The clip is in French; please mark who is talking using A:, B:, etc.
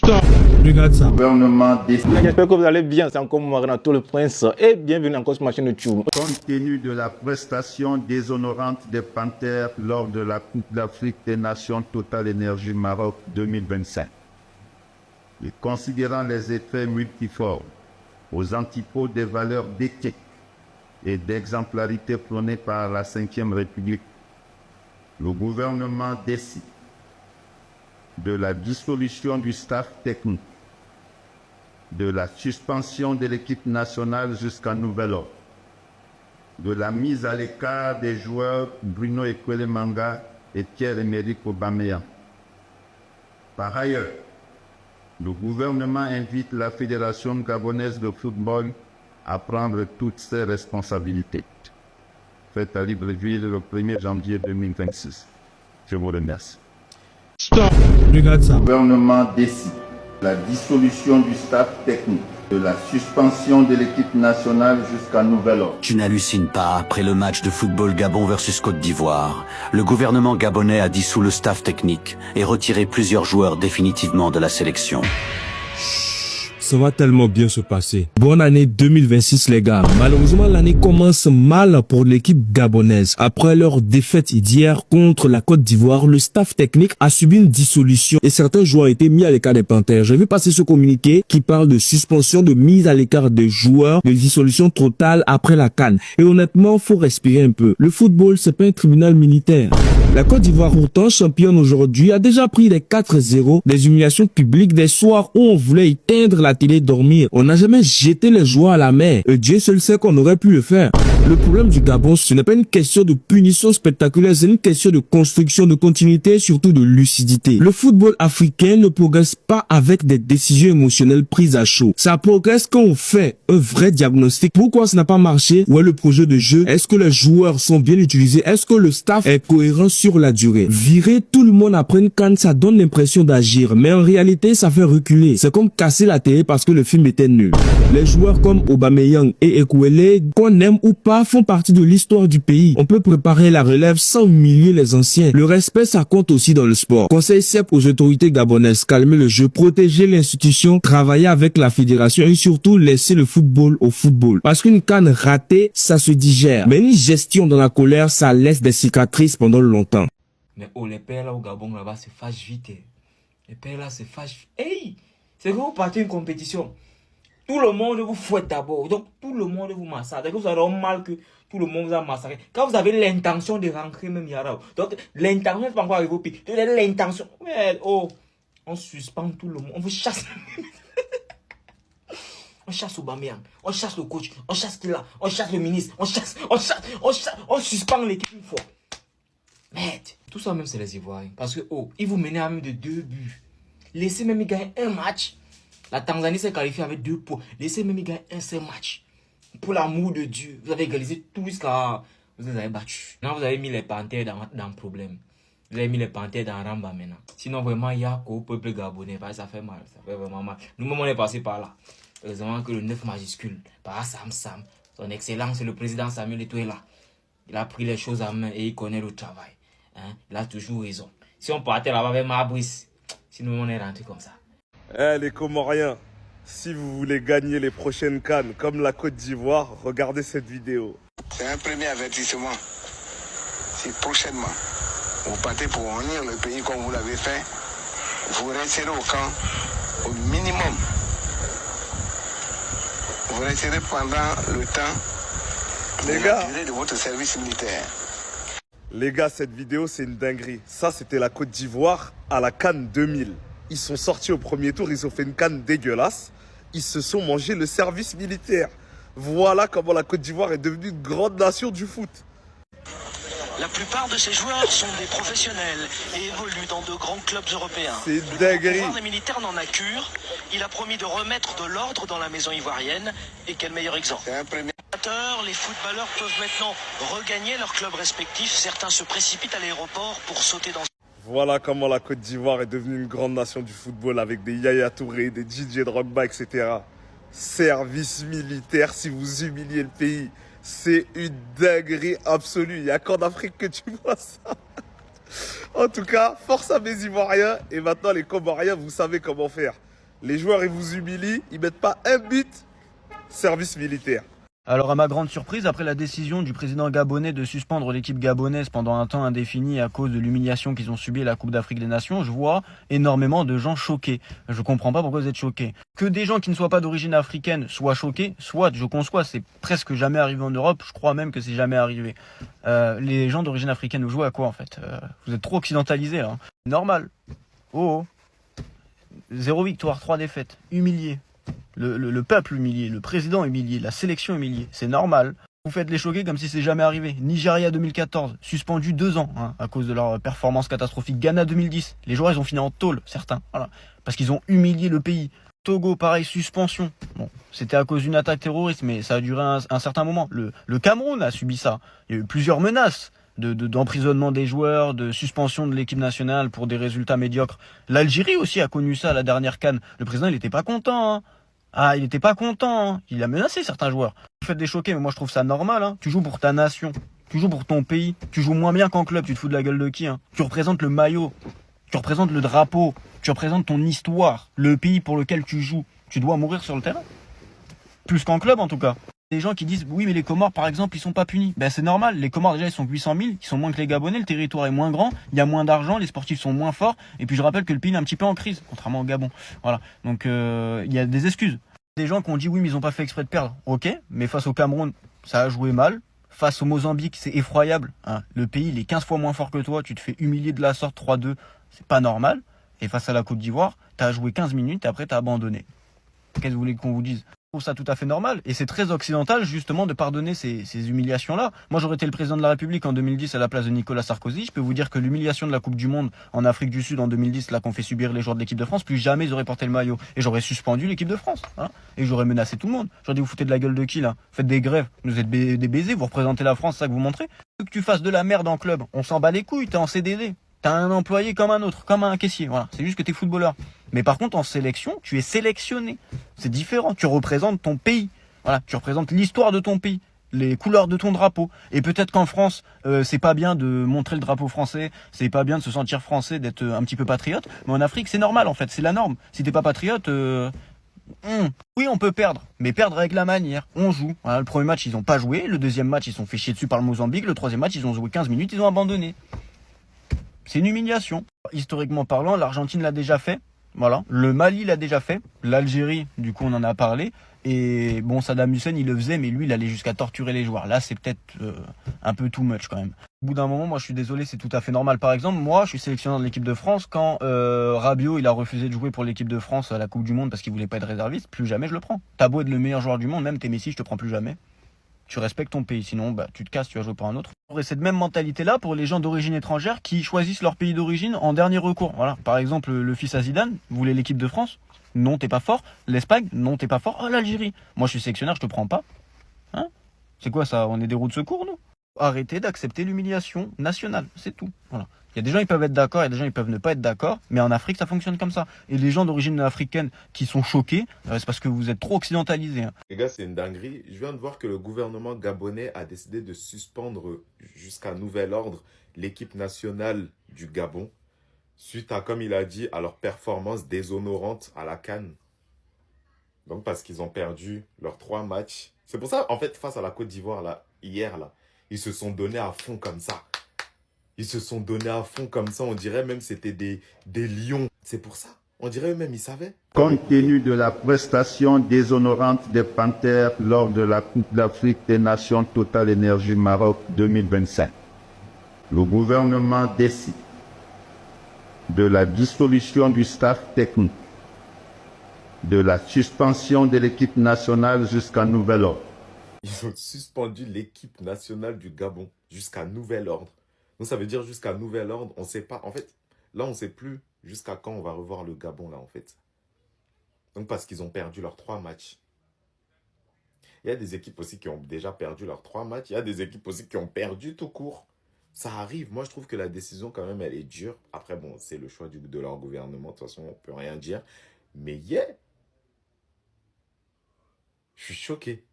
A: Stop. Regarde ça.
B: J'espère que vous allez bien, c'est encore moi, Renato le Prince, et bienvenue encore sur ma chaîne YouTube.
C: Compte tenu de la prestation déshonorante des Panthères lors de la Coupe d'Afrique des Nations Total Énergie Maroc 2025, et considérant les effets multiformes aux antipodes des valeurs d'éthique et d'exemplarité prônées par la Ve République, le gouvernement décide de la dissolution du staff technique, de la suspension de l'équipe nationale jusqu'à nouvel ordre, de la mise à l'écart des joueurs Bruno Ekwelemanga et Pierre-Emerick Aubameyang. Par ailleurs, le gouvernement invite la Fédération gabonaise de football à prendre toutes ses responsabilités. Faites à Libreville le 1er janvier 2026. Je vous remercie.
A: Stop. Regarde ça.
C: Le gouvernement décide la dissolution du staff technique, de la suspension de l'équipe nationale jusqu'à nouvel ordre.
D: Tu n'hallucines pas, après le match de football Gabon versus Côte d'Ivoire, le gouvernement gabonais a dissous le staff technique et retiré plusieurs joueurs définitivement de la sélection.
A: Ça va tellement bien se passer. Bonne année 2026 les gars. Malheureusement l'année commence mal pour l'équipe gabonaise. Après leur défaite d'hier contre la Côte d'Ivoire, le staff technique a subi une dissolution et certains joueurs ont été mis à l'écart des Panthères. J'ai vu passer ce communiqué qui parle de suspension, de mise à l'écart des joueurs, de dissolution totale après la CAN. Et honnêtement, faut respirer un peu. Le football, c'est pas un tribunal militaire. La Côte d'Ivoire, pourtant championne aujourd'hui, a déjà pris des 4-0, des humiliations publiques, des soirs où on voulait éteindre la télé, dormir. On n'a jamais jeté les joueurs à la mer. Et Dieu seul sait qu'on aurait pu le faire. Le problème du Gabon, ce n'est pas une question de punition spectaculaire, c'est une question de construction, de continuité et surtout de lucidité. Le football africain ne progresse pas avec des décisions émotionnelles prises à chaud. Ça progresse quand on fait un vrai diagnostic. Pourquoi ça n'a pas marché? Où est le projet de jeu? Est-ce que les joueurs sont bien utilisés? Est-ce que le staff est cohérent sur la durée? Virer tout le monde après une CAN, ça donne l'impression d'agir, mais en réalité, ça fait reculer. C'est comme casser la télé parce que le film était nul. Les joueurs comme Aubameyang et Ekwele, qu'on aime ou pas, font partie de l'histoire du pays. On peut préparer la relève sans humilier les anciens. Le respect, ça compte aussi dans le sport. Conseil CEP aux autorités gabonaises, calmer le jeu, protéger l'institution, travailler avec la fédération et surtout laisser le football au football. Parce qu'une CAN ratée, ça se digère. Mais une gestion dans la colère, ça laisse des cicatrices pendant longtemps.
E: Mais oh, les pères là au Gabon là-bas se fâchent vite. Les pères là se fâchent. Hey! C'est que vous partez une compétition. Tout le monde vous fouette d'abord. Donc tout le monde vous massacre. Donc vous avez mal que tout le monde vous a massacré. Quand vous avez l'intention de rentrer même Yara. Donc l'intention n'est pas encore arrivée au pays. Donc l'intention. Mais oh, on suspend tout le monde. On vous chasse. On chasse Aubameyang. On chasse le coach. On chasse qui là. On chasse le ministre. On suspend l'équipe une fois. Merde. Tout ça même c'est les Ivoiriens. Parce que oh, ils vous menez à même de 2 buts. Laissez même gagner un match. La Tanzanie s'est qualifiée avec 2 points. Laissez même gagner un seul match. Pour l'amour de Dieu. Vous avez égalisé tout jusqu'à... Vous avez battu. Maintenant, vous avez mis les Panthères dans le problème. Vous avez mis les Panthères dans Ramba maintenant. Sinon, vraiment, il y a qu'au peuple gabonais. Ça fait mal. Ça fait vraiment mal. Nous-mêmes, on est passé par là. Heureusement que le 9 majuscule, par Sam, son excellence, le président Samuel Eto'o est là. Il a pris les choses en main et il connaît le travail. Hein? Il a toujours raison. Si on partait là-bas avec Mabrice, sinon on est rentré comme ça.
F: Eh les Comoriens, si vous voulez gagner les prochaines CAN comme la Côte d'Ivoire, regardez cette vidéo.
G: C'est un premier avertissement. Si prochainement, vous partez pour unir le pays comme vous l'avez fait, vous resterez au camp au minimum. Vous resterez pendant le temps de la durée de votre service militaire.
F: Les gars, cette vidéo, c'est une dinguerie. Ça, c'était la Côte d'Ivoire à la CAN 2000. Ils sont sortis au premier tour, ils ont fait une CAN dégueulasse. Ils se sont mangés le service militaire. Voilà comment la Côte d'Ivoire est devenue une grande nation du foot.
H: La plupart de ces joueurs sont des professionnels et évoluent dans de grands clubs européens.
F: C'est une dinguerie.
H: Le pouvoir des militaires n'en a cure. Il a promis de remettre de l'ordre dans la maison ivoirienne. Et quel meilleur exemple.
G: C'est un premier.
H: Les footballeurs peuvent maintenant regagner leurs clubs respectifs. Certains se précipitent à l'aéroport pour sauter dans...
F: Voilà comment la Côte d'Ivoire est devenue une grande nation du football avec des Yaya Touré, des Didier Drogba, etc. Service militaire si vous humiliez le pays. C'est une dinguerie absolue. Il n'y a qu'en Afrique que tu vois ça. En tout cas, force à mes Ivoiriens. Et maintenant, les Comoriens, vous savez comment faire. Les joueurs, ils vous humilient, ils mettent pas un but. Service militaire.
I: Alors à ma grande surprise, après la décision du président gabonais de suspendre l'équipe gabonaise pendant un temps indéfini à cause de l'humiliation qu'ils ont subie à la Coupe d'Afrique des Nations, je vois énormément de gens choqués. Je comprends pas pourquoi vous êtes choqués. Que des gens qui ne soient pas d'origine africaine soient choqués, soit, je conçois, c'est presque jamais arrivé en Europe, je crois même que c'est jamais arrivé. Les gens d'origine africaine, vous jouez à quoi en fait? Vous êtes trop occidentalisés là. Normal. Oh. 0 victoire, 3 défaites. Humilié. Le peuple humilié, le président humilié, la sélection humiliée, c'est normal. Vous faites les choquer comme si c'est jamais arrivé. Nigeria 2014, suspendu 2 ans à cause de leur performance catastrophique. Ghana 2010, les joueurs ils ont fini en tôle, certains, voilà, parce qu'ils ont humilié le pays. Togo, pareil, suspension. Bon, c'était à cause d'une attaque terroriste, mais ça a duré un certain moment. Le Cameroun a subi ça. Il y a eu plusieurs menaces d'emprisonnement des joueurs, de suspension de l'équipe nationale pour des résultats médiocres. L'Algérie aussi a connu ça à la dernière CAN. Le président, il était pas content, hein. Ah, il était pas content, hein. Il a menacé certains joueurs. Vous faites des choqués, mais moi je trouve ça normal, hein. Tu joues pour ta nation, tu joues pour ton pays, tu joues moins bien qu'en club, tu te fous de la gueule de qui, hein. Tu représentes le maillot, tu représentes le drapeau, tu représentes ton histoire, le pays pour lequel tu joues. Tu dois mourir sur le terrain. Plus qu'en club en tout cas. Des gens qui disent oui mais les Comores par exemple ils sont pas punis. Ben c'est normal, les Comores déjà ils sont 800 000, ils sont moins que les Gabonais, le territoire est moins grand, il y a moins d'argent, les sportifs sont moins forts, et puis je rappelle que le pays est un petit peu en crise, contrairement au Gabon. Voilà, donc il y a des excuses. Des gens qui ont dit oui mais ils ont pas fait exprès de perdre, ok, mais face au Cameroun ça a joué mal, face au Mozambique c'est effroyable, hein. Le pays il est 15 fois moins fort que toi, tu te fais humilier de la sorte 3-2, c'est pas normal, et face à la Côte d'Ivoire, t'as joué 15 minutes et après t'as abandonné. Qu'est-ce que vous voulez qu'on vous dise? Je trouve ça tout à fait normal, et c'est très occidental justement de pardonner ces humiliations-là. Moi j'aurais été le président de la République en 2010 à la place de Nicolas Sarkozy, je peux vous dire que l'humiliation de la Coupe du Monde en Afrique du Sud en 2010, là qu'on fait subir les joueurs de l'équipe de France, plus jamais ils auraient porté le maillot, et j'aurais suspendu l'équipe de France, hein, et j'aurais menacé tout le monde. J'aurais dit vous foutez de la gueule de qui là? Faites des grèves, vous êtes des baisers, vous représentez la France, c'est ça que vous montrez. Que tu fasses de la merde en club, on s'en bat les couilles, t'es en CDD. T'as un employé comme un autre, comme un caissier, voilà. C'est juste que t'es footballeur. Mais par contre, en sélection, tu es sélectionné. C'est différent. Tu représentes ton pays. Voilà. Tu représentes l'histoire de ton pays, les couleurs de ton drapeau. Et peut-être qu'en France, c'est pas bien de montrer le drapeau français, c'est pas bien de se sentir français, d'être un petit peu patriote. Mais en Afrique, c'est normal, en fait. C'est la norme. Si t'es pas patriote, oui, on peut perdre, mais perdre avec la manière. On joue. Voilà, le premier match, ils ont pas joué. Le deuxième match, ils sont fait chier dessus par le Mozambique. Le troisième match, ils ont joué 15 minutes, ils ont abandonné. C'est une humiliation. Historiquement parlant, l'Argentine l'a déjà fait. Voilà. Le Mali l'a déjà fait. L'Algérie, du coup, on en a parlé. Et bon, Saddam Hussein, il le faisait, mais lui, il allait jusqu'à torturer les joueurs. Là, c'est peut-être un peu too much quand même. Au bout d'un moment, moi, je suis désolé, c'est tout à fait normal. Par exemple, moi, je suis sélectionneur de l'équipe de France. Quand Rabiot, il a refusé de jouer pour l'équipe de France à la Coupe du Monde parce qu'il voulait pas être réserviste, plus jamais je le prends. T'as beau être le meilleur joueur du monde, même t'es Messi, je te prends plus jamais. Tu respectes ton pays, sinon bah, tu te casses, tu vas jouer pour un autre. Et cette même mentalité-là pour les gens d'origine étrangère qui choisissent leur pays d'origine en dernier recours. Voilà. Par exemple, le fils à Zidane voulait l'équipe de France. Non, t'es pas fort. L'Espagne, non, t'es pas fort. Oh, l'Algérie. Moi, je suis sélectionneur, je te prends pas. Hein? C'est quoi ça? On est des roues de secours, nous? Arrêtez d'accepter l'humiliation nationale, c'est tout. Voilà. Il y a des gens qui peuvent être d'accord, il y a des gens qui peuvent ne pas être d'accord, mais en Afrique ça fonctionne comme ça. Et les gens d'origine africaine qui sont choqués, c'est parce que vous êtes trop occidentalisés. Hein.
J: Les gars, c'est une dinguerie. Je viens de voir que le gouvernement gabonais a décidé de suspendre jusqu'à nouvel ordre l'équipe nationale du Gabon, suite à, comme il a dit, à leur performance déshonorante à la CAN. Donc parce qu'ils ont perdu leurs 3 matchs. C'est pour ça, en fait, face à la Côte d'Ivoire, là, hier, là, ils se sont donnés à fond comme ça. Ils se sont donnés à fond comme ça. On dirait même que c'était des lions. C'est pour ça. On dirait eux-mêmes, ils savaient.
C: Compte tenu de la prestation déshonorante des Panthères lors de la Coupe d'Afrique des Nations Total Énergie Maroc 2025, le gouvernement décide de la dissolution du staff technique, de la suspension de l'équipe nationale jusqu'à nouvel ordre.
J: Ils ont suspendu l'équipe nationale du Gabon jusqu'à nouvel ordre. Donc ça veut dire jusqu'à nouvel ordre, on ne sait pas. En fait, là, on ne sait plus jusqu'à quand on va revoir le Gabon, là, en fait. Donc parce qu'ils ont perdu leurs 3 matchs. Il y a des équipes aussi qui ont déjà perdu leurs 3 matchs. Il y a des équipes aussi qui ont perdu tout court. Ça arrive. Moi, je trouve que la décision, quand même, elle est dure. Après, bon, c'est le choix de leur gouvernement. De toute façon, on ne peut rien dire. Mais je suis choqué.